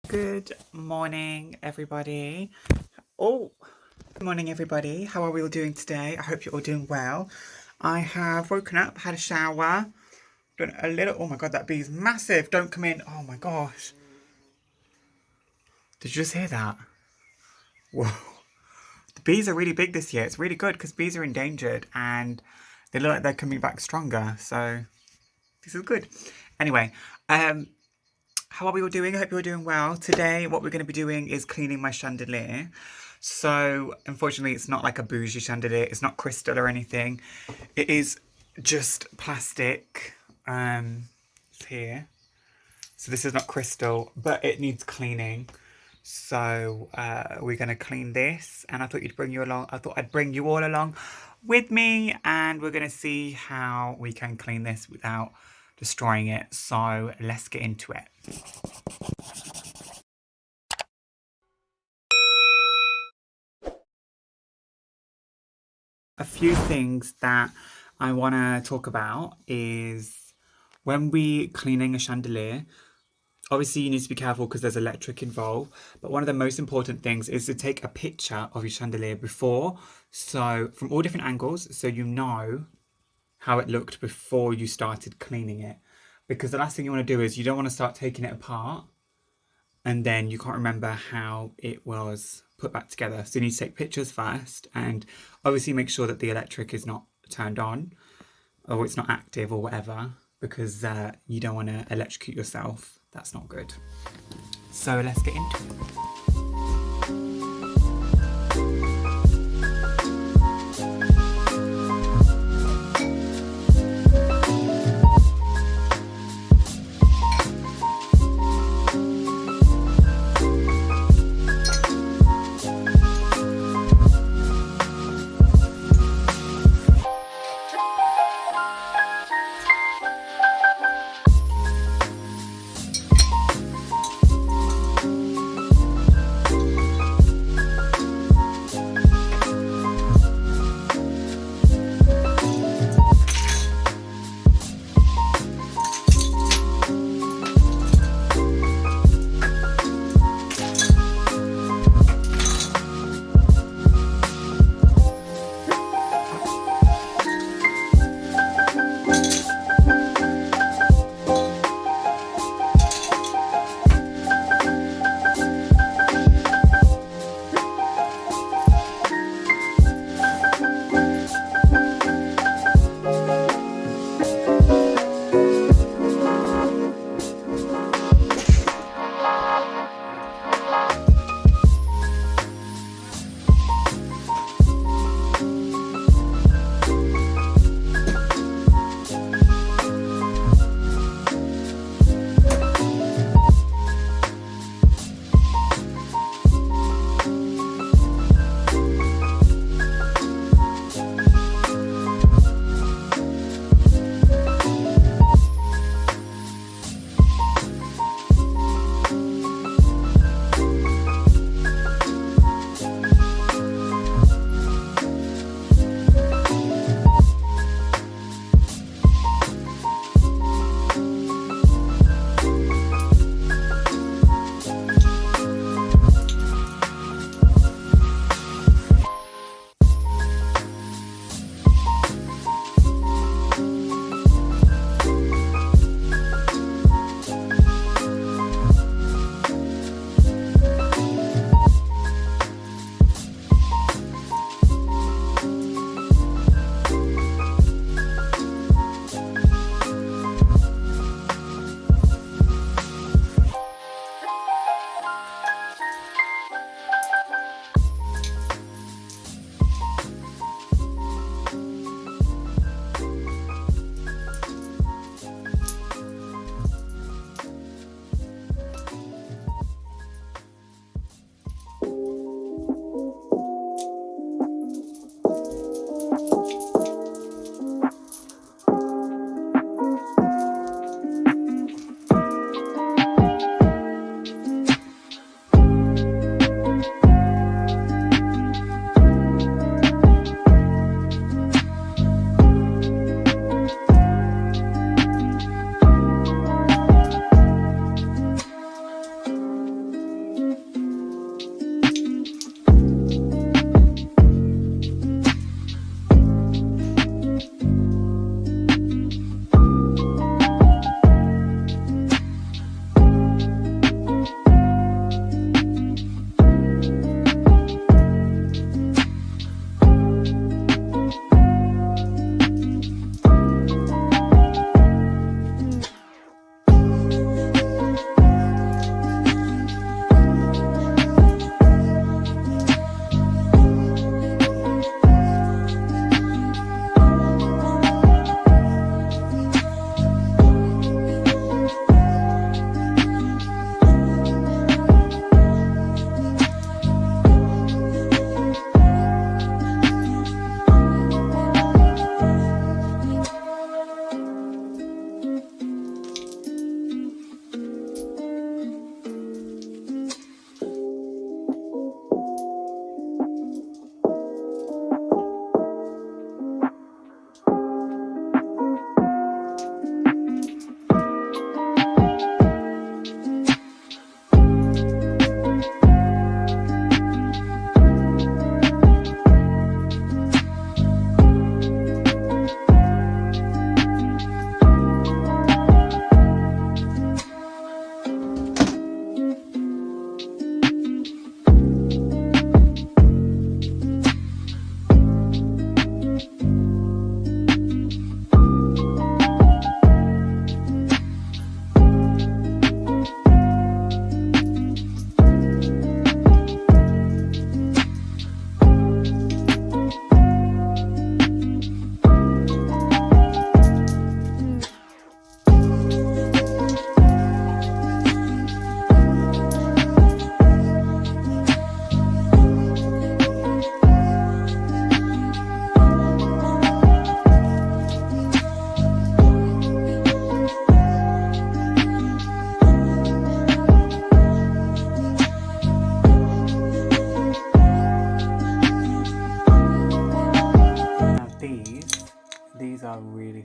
Good morning, everybody. Oh, good morning, everybody. How are we all doing today? I hope you're all doing well. I have woken up, had a shower, done a little. Oh my god, that bee's massive. Don't come in. Oh my gosh. Did you just hear that? Whoa. The bees are really big this year. It's really good because bees are endangered and they look like they're coming back stronger. So this is good. Anyway, how are we all doing? I hope you're doing well. Today, what we're going to be doing is cleaning my chandelier. So, unfortunately, it's not like a bougie chandelier. It's not crystal or anything. It is just plastic. It's here. So this is not crystal, but it needs cleaning. So we're going to clean this. And I thought you'd bring you along. I thought I'd bring you all along with me. And we're going to see how we can clean this without destroying it. So let's get into it. A few things that I want to talk about is when we cleaning a chandelier, obviously you need to be careful because there's electric involved, but one of the most important things is to take a picture of your chandelier before, so from all different angles, so you know how it looked before you started cleaning it. Because the last thing you want to do is you don't want to start taking it apart and then you can't remember how it was put back together. So you need to take pictures first and obviously make sure that the electric is not turned on or it's not active or whatever, because you don't want to electrocute yourself. That's not good. So let's get into it.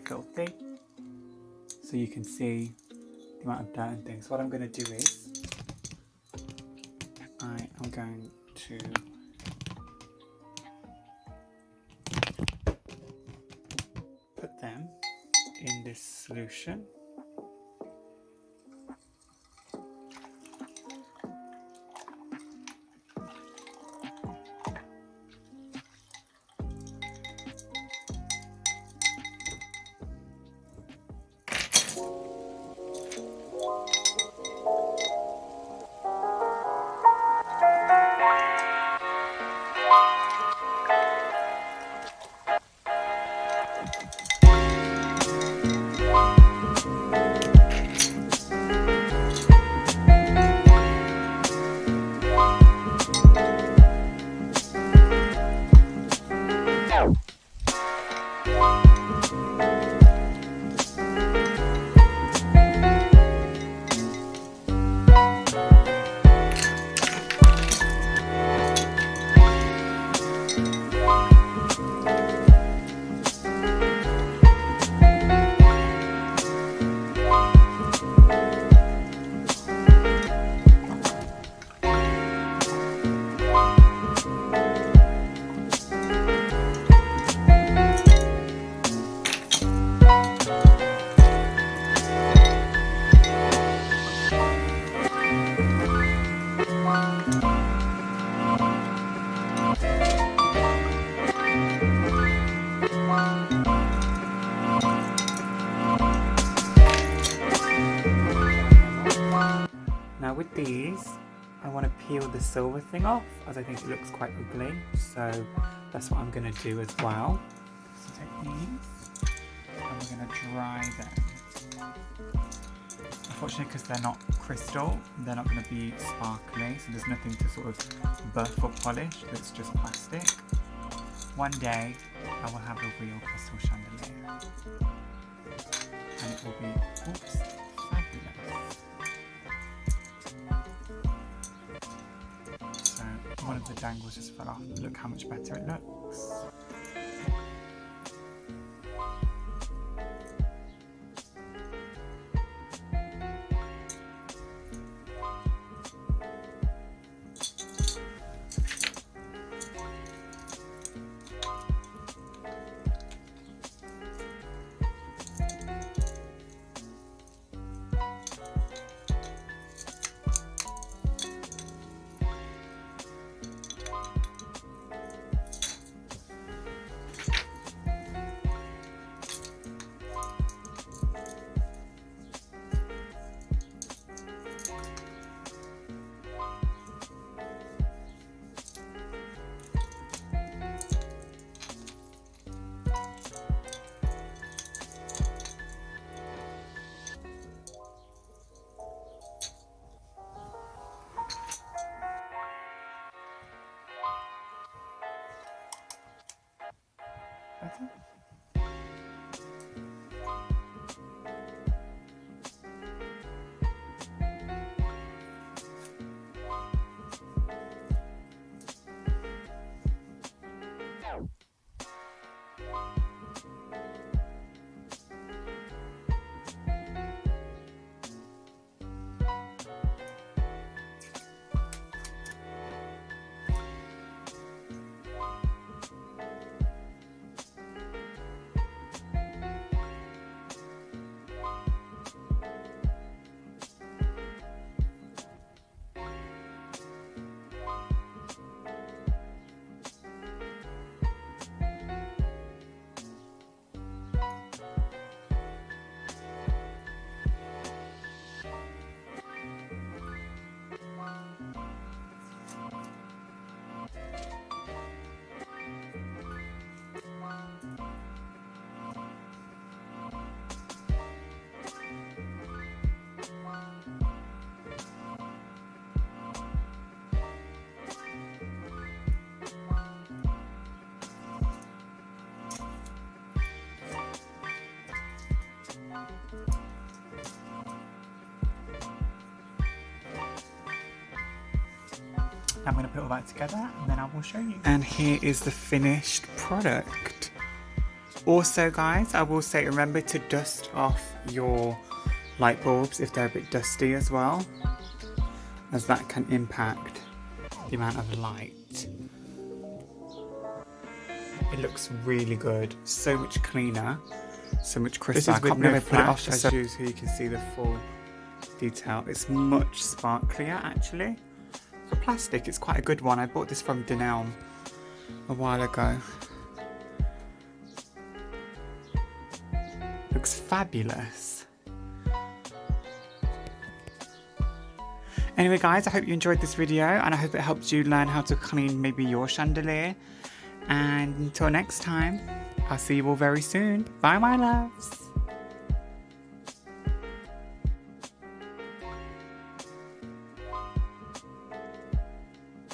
filthy, so you can see the amount of dirt and things. What I'm going to do is I am going to put them in this solution. Now with these, I want to peel the silver thing off, as I think it looks quite ugly, so that's what I'm going to do as well. So take these, and we're going to dry them. Unfortunately, because they're not crystal, they're not going to be sparkly, so there's nothing to sort of buff or polish, it's just plastic. One day, I will have a real crystal chandelier, and it will be, oops, fabulous. So one of the dangles just fell off, but look how much better it looks. Better? I'm going to put all that together and then I will show you. And here is the finished product. Also guys, I will say remember to dust off your light bulbs if they're a bit dusty as well, as that can impact the amount of light. It looks really good, so much cleaner, so much crisper. This is with no flash, so you can see the full detail. It's much sparklier actually. For plastic, it's quite a good one. I bought this from Denelm a while ago. Looks fabulous. Anyway guys, I hope you enjoyed this video and I hope it helped you learn how to clean maybe your chandelier. And until next time, I'll see you all very soon. Bye my loves.